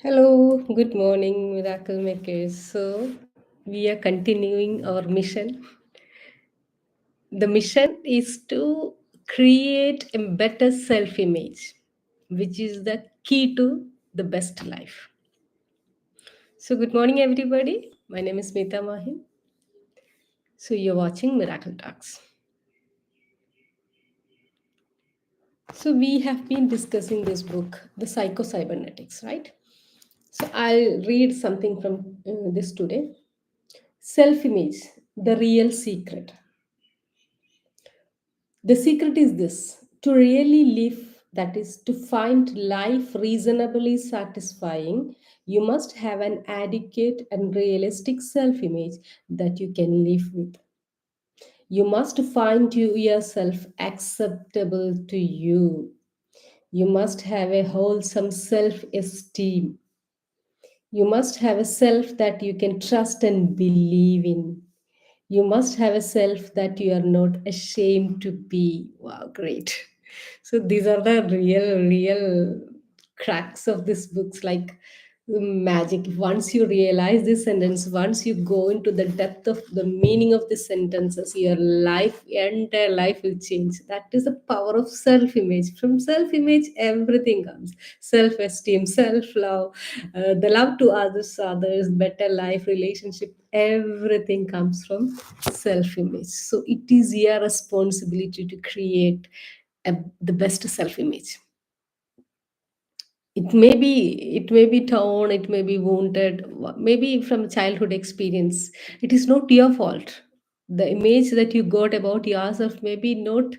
Hello, good morning, Miracle Makers. So, we are continuing our mission. The mission is to create a better self image, which is the key to the best life. So, good morning, everybody. My name is Smita Mahin. So, you're watching Miracle Talks. So, we have been discussing this book, The Psycho Cybernetics, right? So, I'll read something from this today. Self image, the real secret. The secret is this: to really live, that is, to find life reasonably satisfying, you must have an adequate and realistic self image that you can live with. You must find yourself acceptable to you. You must have a wholesome self esteem. You must have a self that you can trust and believe in. You must have a self that you are not ashamed to be. Wow, great. So these are the real cracks of this books, like magic. Once you realize this sentence, once you go into the depth of the meaning of the sentences, your life, entire life will change. That is the power of self-image. From self-image, everything comes. Self-esteem, self-love, the love to others, better life, relationship, everything comes from self-image. So it is your responsibility to create the best self-image. It may be torn, it may be wounded, maybe from childhood experience. It is not your fault. The image that you got about yourself may be not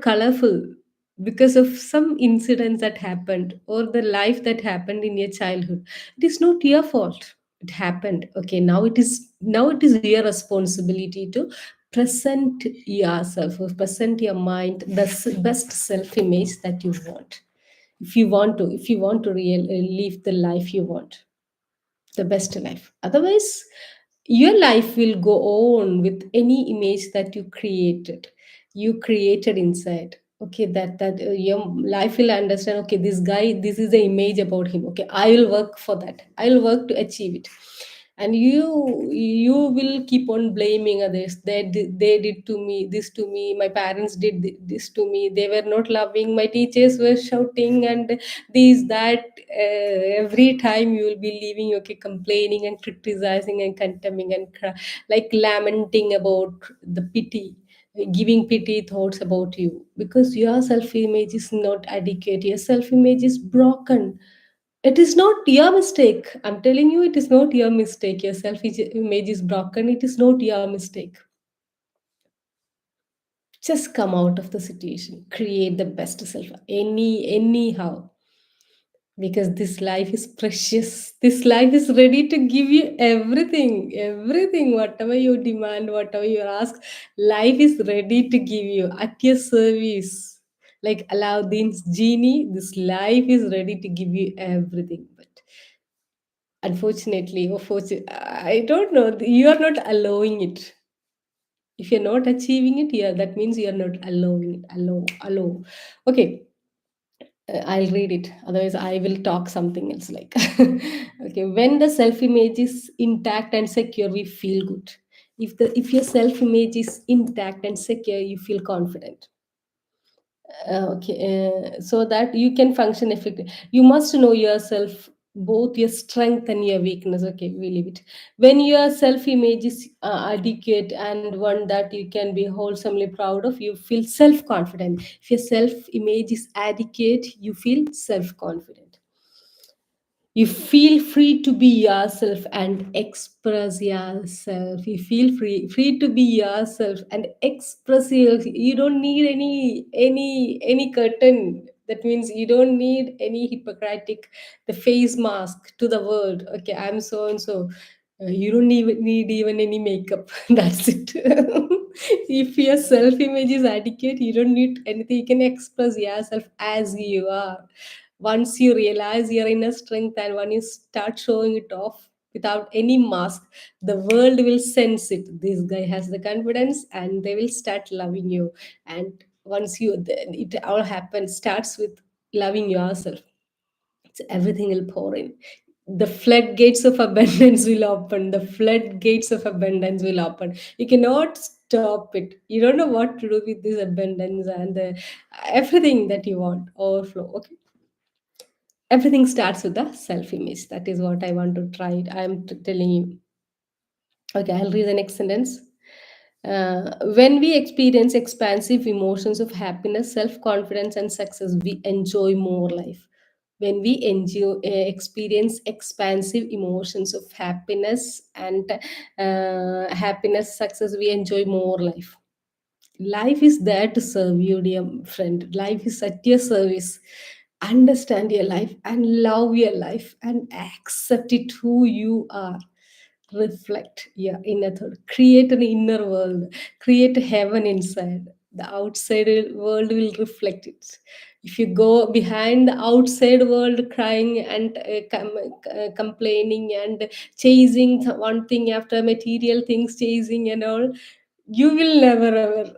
colorful because of some incidents that happened, or the life that happened in your childhood. It is not your fault. It happened. Okay, now it is your responsibility to present yourself, or present your mind the best self image that you want. If you want to live the life you want, the best life. Otherwise, your life will go on with any image that you created inside. Okay, that your life will understand. Okay, this guy, this is the image about him. Okay, I will work for that, I will work to achieve it. And you will keep on blaming others. They did to me this, to me my parents did this to me, they were not loving, my teachers were shouting, and this that every time you will be leaving, okay, complaining and criticizing and condemning and like lamenting about the pity, giving pity thoughts about you, because your self image is not adequate, your self image is broken. It is not your mistake. I'm telling you, it is not your mistake. Your self image is broken. It is not your mistake. Just come out of the situation. Create the best self. Anyhow. Because this life is precious. This life is ready to give you everything. Everything. Whatever you demand, whatever you ask, life is ready to give you at your service. Like Aladdin's genie, this life is ready to give you everything. But unfortunately, or fortunately, I don't know, you are not allowing it. If you're not achieving it, yeah, that means you are not allowing it. Allow. Okay, I'll read it. Otherwise, I will talk something else. Like, okay, when the self image is intact and secure, we feel good. If your self image is intact and secure, you feel confident. Okay, so that you can function effectively. You must know yourself, both your strength and your weakness. Okay, we leave it. When your self image is adequate and one that you can be wholesomely proud of, you feel self confident. If your self image is adequate, you feel self confident. You feel free to be yourself and express yourself. You feel free to be yourself and express yourself. You don't need any curtain. That means you don't need any hypocritic the face mask to the world. Okay, I'm so and so. You don't even need even any makeup. That's it. If your self image is adequate, you don't need anything. You can express yourself as you are. Once you realize your inner strength and when you start showing it off without any mask, the world will sense it. This guy has the confidence, and they will start loving you. And once you, it all happens, starts with loving yourself. everything will pour in. The floodgates of abundance will open. The floodgates of abundance will open. You cannot stop it. You don't know what to do with this abundance and everything that you want overflow. Okay, everything starts with the self image. That is what I want to try it. I am telling you. Okay, I'll read the next sentence. When we experience expansive emotions of happiness, self confidence, and success, we enjoy more life. When we experience expansive emotions of happiness and happiness, success, we enjoy more life. Life is there to serve you, dear friend. Life is at your service. Understand your life and love your life and accept it who you are. Reflect your inner thought. Create an inner world. Create a heaven inside. The outside world will reflect it. If you go behind the outside world crying and complaining and chasing one thing after material things, chasing and all, you will never ever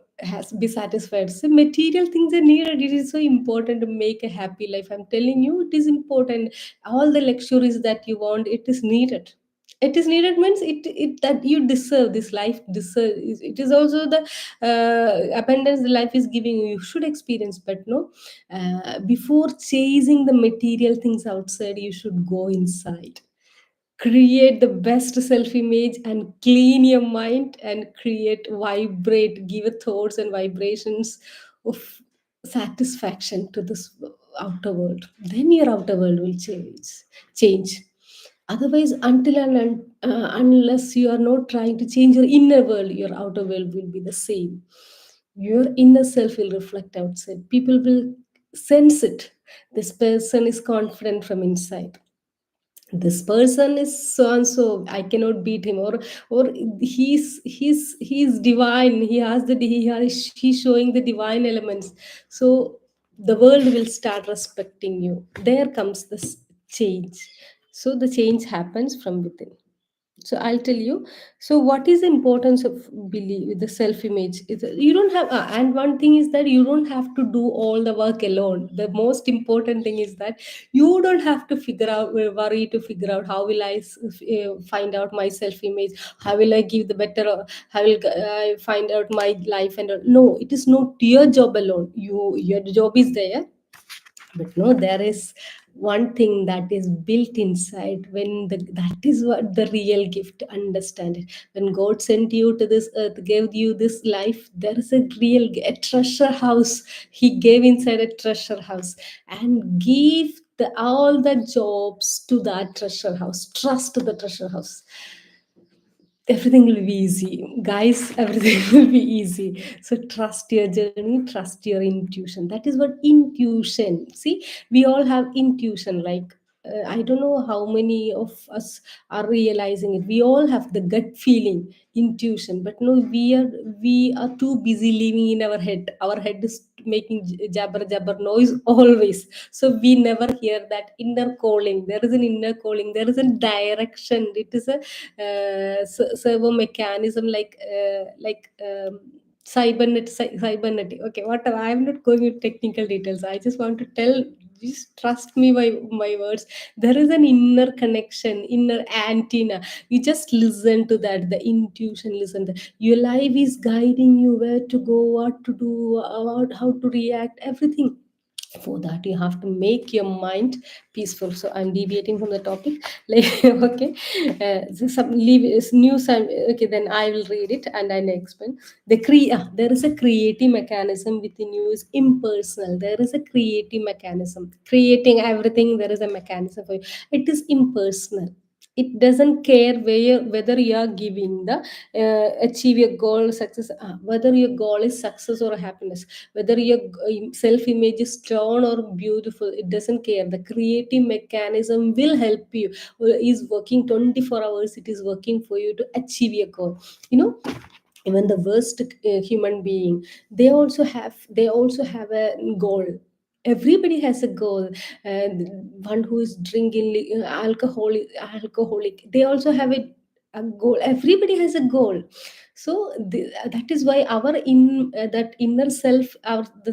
be satisfied. So material things are needed. It is so important to make a happy life. I'm telling you, it is important. All the luxuries that you want, it is needed. It is needed means it that you deserve. This life deserve. It is also the abundance the life is giving you. You should experience, but no, before chasing the material things outside, you should go inside, create the best self image and clean your mind and create, vibrate, give it thoughts and vibrations of satisfaction to this outer world. Then your outer world will change. Otherwise, unless you are not trying to change your inner world, your outer world will be the same. Your inner self will reflect outside. People will sense it. This person is confident from inside. This person is so and so, I cannot beat him, or he's divine, he has he's showing the divine elements. So the world will start respecting you. There comes this change. So the change happens from within. So I'll tell you. So what is the importance of belief, the self image is you don't have and one thing is that you don't have to do all the work alone. The most important thing is that you don't have to figure out, worry to figure out how will find out my self image, how will I give the better, how will I find out my life and all. No, it is not your job alone. Your job is there, but no, there is one thing that is built inside. That is what the real gift. Understand it. When God sent you to this earth, gave you this life, there is a real a treasure house. He gave inside a treasure house and give all the jobs to that treasure house. Trust the treasure house. Everything will be easy, guys. Everything will be easy. So trust your journey, trust your intuition. That is what intuition. See, we all have intuition. Like I don't know how many of us are realizing it. We all have the gut feeling, intuition, but no, we are too busy living in our head. Our head is making jabber jabber noise always. So we never hear that inner calling. There is an inner calling, there is a direction. It is a servo mechanism, cybernetic. Okay, whatever. I'm not going into technical details. I just want to tell. Just trust me by my words. There is an inner connection, inner antenna. You just listen to that. The intuition. Listen. Your life is guiding you where to go, what to do, how to react. Everything. For that you have to make your mind peaceful. So I'm deviating from the topic. Like okay, so some leave is new some. Okay, then I will read it and I explain. There is a creative mechanism within you is impersonal. There is a creative mechanism creating everything. There is a mechanism for you. It is impersonal. It doesn't care whether you are giving the achieve your goal success, whether your goal is success or happiness, whether your self image is strong or beautiful. It doesn't care. The creative mechanism will help you. Is working 24 hours. It is working for you to achieve your goal. You know, even the worst human being, they also have a goal. Everybody has a goal. And one who is drinking alcoholic, they also have it. a goal. Everybody has a goal. So that is why our that inner self, our the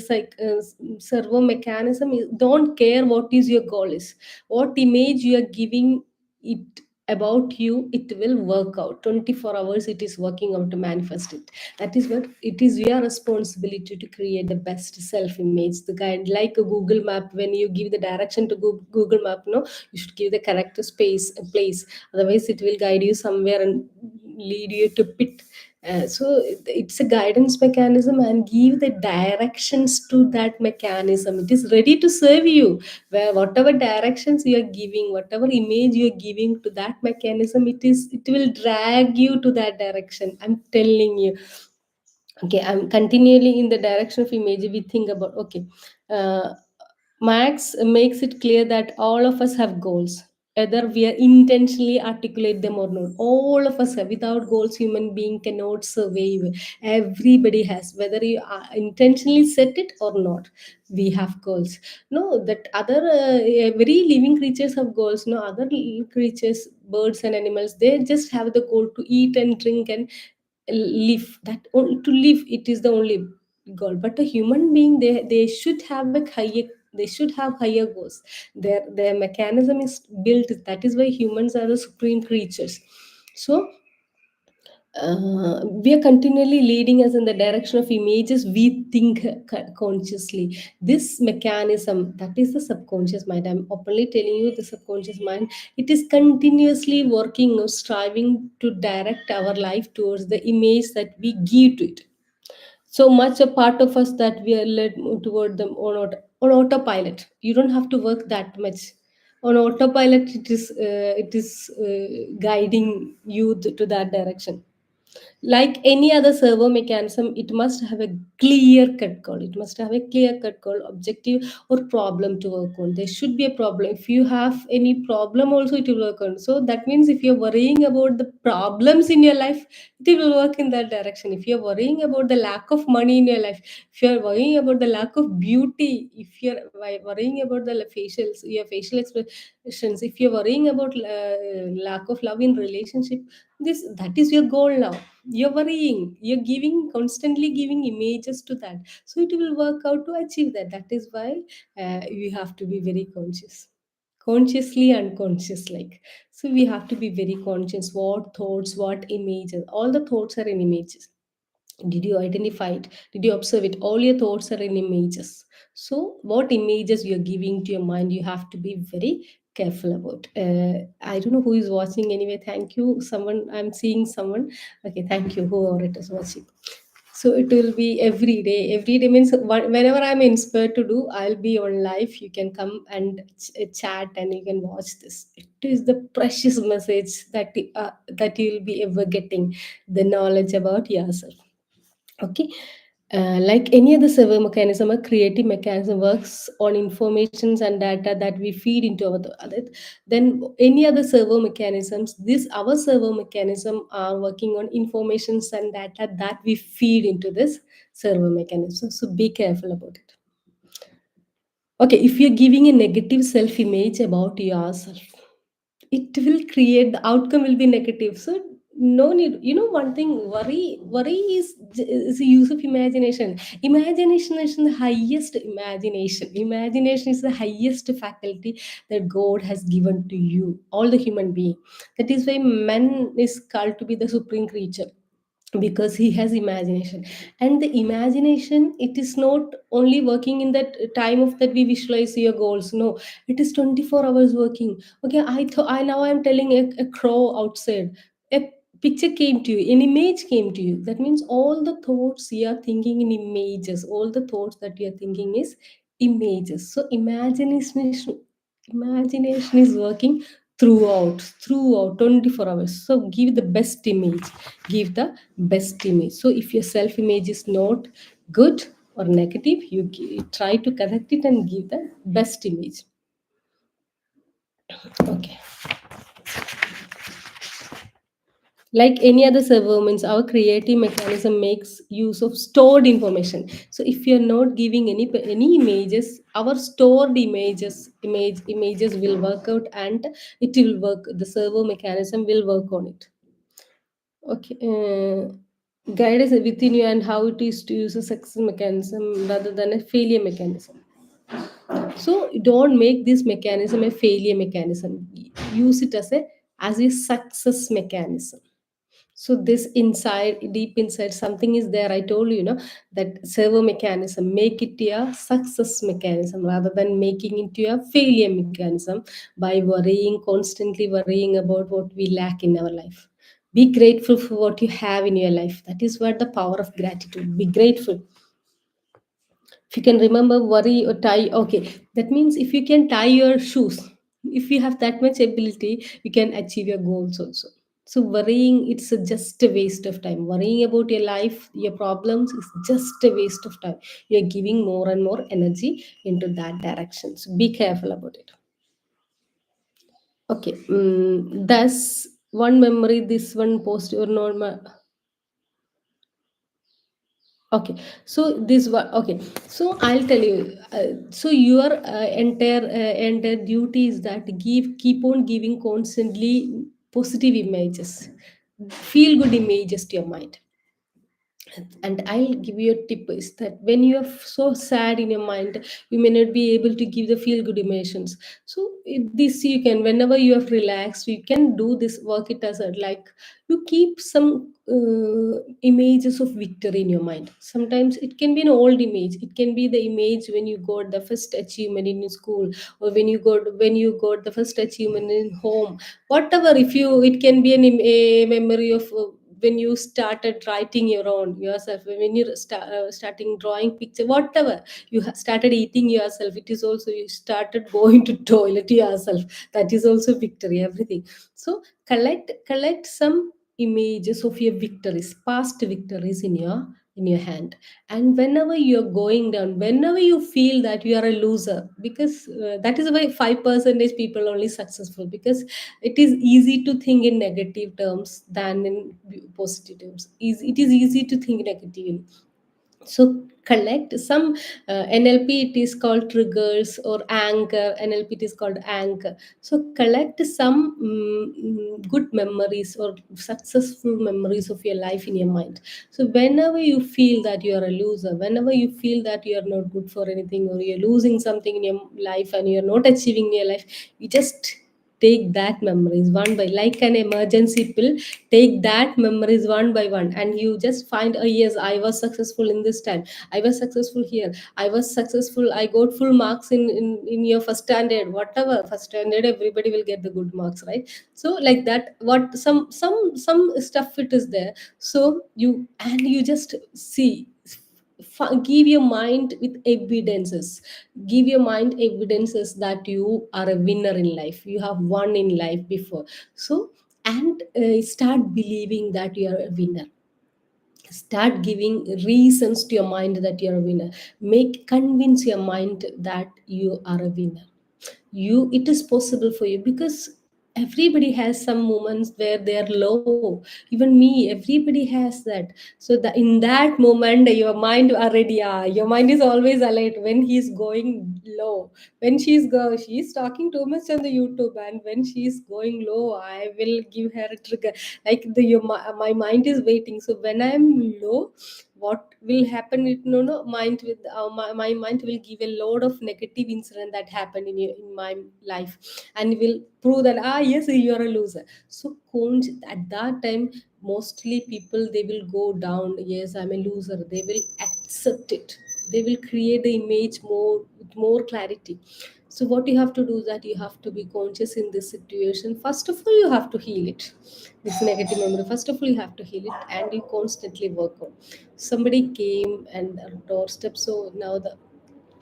servo mechanism don't care what is your goal is, what image you are giving it about you, it will work out 24 hours. It is working out to manifest it. That is what it is, your responsibility to create the best self image, the guide, like a Google map. When you give the direction to Google map, no, you should give the correct space place, otherwise it will guide you somewhere and lead you to pit. So it's a guidance mechanism, and give the directions to that mechanism. It is ready to serve you, where whatever directions you are giving, whatever image you are giving to that mechanism, it will drag you to that direction, I'm telling you. Okay, I'm continually in the direction of image. We think about, okay, uh, Max makes it clear that all of us have goals, whether we are intentionally articulate them or not. All of us have. Without goals, human being cannot survive. Everybody has, whether you intentionally set it or not. We have goals. No, that other every living creatures have goals. No, other creatures, birds and animals, they just have the goal to eat and drink and live. That to live, it is the only goal. But a human being, they should have a higher, they should have higher goals. Their mechanism is built. That is why humans are the supreme creatures. So we are continually leading us in the direction of images we think consciously. This mechanism, that is the subconscious mind, I'm openly telling you, the subconscious mind, it is continuously working or striving to direct our life towards the image that we give to it. So much a part of us that we are led toward them on autopilot. You don't have to work that much. On autopilot, it is guiding you to that direction. Like any other servo mechanism, it must have a clear cut goal. It must have a clear cut goal, objective or problem to work on. There should be a problem. If you have any problem also, it will work on. So that means if you're worrying about the problems in your life, it will work in that direction. If you're worrying about the lack of money in your life, if you're worrying about the lack of beauty, if you're worrying about the facials, your facial expressions, if you're worrying about lack of love in relationship, this, that is your goal now. You're worrying, you're giving, constantly giving images to that, so it will work out to achieve that. That is why we have to be very conscious, consciously unconscious, like. So we have to be very conscious, what thoughts, what images, all the thoughts are in images. Did you identify it? Did you observe it? All your thoughts are in images. So what images you're giving to your mind, you have to be very careful about. I don't know who is watching. Anyway, thank you, someone, I'm seeing someone. Okay, thank you, whoever it is watching. So it will be every day. Every day means whenever I'm inspired to do, I'll be on live. You can come and chat and you can watch this. It is the precious message that you'll be ever getting, the knowledge about yourself. Okay. Like any other server mechanism, a creative mechanism works on informations and data that we feed into our then any other server mechanisms, this our server mechanism are working on informations and data that we feed into this server mechanism. So be careful about it. Okay, if you're giving a negative self image about yourself, it will create, the outcome will be negative. So no need, one thing, worry is a use of imagination. Imagination is the highest, imagination is the highest faculty that God has given to you, all the human being. That is why man is called to be the supreme creature, because he has imagination. And the imagination, it is not only working in that time of that we visualize your goals. No, it is 24 hours working. Okay, I now I'm telling a crow outside, a picture came to you, an image came to you. That means all the thoughts you are thinking in images, all the thoughts that you are thinking is images. So imagination is working throughout 24 hours. So give the best image, give the best image. So if your self image is not good or negative, you try to correct it and give the best image. Okay. Like any other server means, our creative mechanism makes use of stored information. So if you're not giving any images, our stored images will work out, and it will work, the servo mechanism will work on it. Okay. Guidance within you and how it is to use a success mechanism rather than a failure mechanism. So don't make this mechanism a failure mechanism. Use it as a success mechanism. So this inside, deep inside, something is there. I told you, that servo mechanism. Make it a success mechanism rather than making it a failure mechanism by worrying, constantly worrying about what we lack in our life. Be grateful for what you have in your life. That is what the power of gratitude. Be grateful. If you can remember, worry or tie, okay, that means if you can tie your shoes, if you have that much ability, you can achieve your goals also. So worrying, it's just a waste of time. Worrying about your life, your problems, is just a waste of time. You're giving more and more energy into that direction, so be careful about it. Okay. Thus one memory, this one post or normal. Okay, so this one. Okay, so I'll tell you. So your entire duty is that keep on giving constantly positive images, feel good images to your mind. And I'll give you a tip is that when you are so sad in your mind, you may not be able to give the feel good emotions. So this you can, whenever you are relaxed, you can do this, work it as a, like, you keep some images of victory in your mind. Sometimes it can be an old image, it can be the image when you got the first achievement in your school, or when you got the first achievement in home, whatever. If you, it can be a memory of when you started writing your own yourself, when you starting drawing picture, whatever. You started eating yourself, it is also, you started going to toilet yourself, that is also victory, everything. So collect some images of your victories, past victories in your hand. And whenever you're going down, whenever you feel that you are a loser, because that is why 5% people only successful, because it is easy to think in negative terms than in positive terms. It is easy to think negatively. So collect some NLP, it is called triggers, or anchor. NLP, it is called anchor. So collect some good memories or successful memories of your life in your mind. So whenever you feel that you are a loser, whenever you feel that you are not good for anything, or you're losing something in your life and you're not achieving in your life, you just take that memories one by, like an emergency pill. Take that memories one by one, and you just find, oh yes, I was successful in this time, I was successful here, I was successful, I got full marks in your first standard, whatever. First standard, everybody will get the good marks, right? So like that, what some stuff it is there. So you, and you just see, give your mind with evidences, give your mind evidences that you are a winner in life, you have won in life before. So, and start believing that you are a winner. Start giving reasons to your mind that you are a winner. Make, convince your mind that you are a winner. You, it is possible for you, because everybody has some moments where they are low. Even me, everybody has that. So the, in that moment, your mind already, your mind is always alert when he's going low. When she's talking too much on the YouTube, and when she's going low, I will give her a trigger. Like my mind is waiting. So when I'm low, what will happen, it, no mind with my mind will give a load of negative incident that happened in my life, and will prove that, yes, you are a loser. So at that time, mostly people, they will go down. Yes, I'm a loser, they will accept it. They will create the image more with more clarity. So what you have to do is that you have to be conscious in this situation. First of all, you have to heal it, this negative memory. First of all, you have to heal it, and you constantly work on. Somebody came and doorstep, so now the,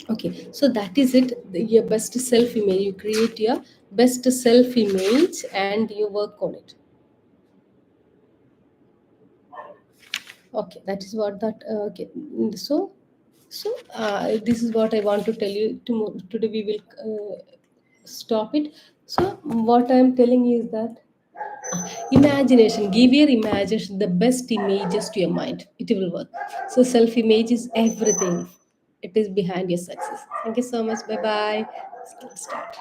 okay, so that is it. Your best self image, you create your best self image and you work on it. Okay, that is what that okay. So this is what I want to tell you. Tomorrow, today we will stop it. So what I am telling you is that, imagination, give your imagination the best images to your mind, it will work. So self image is everything, it is behind your success. Thank you so much, bye bye. Start.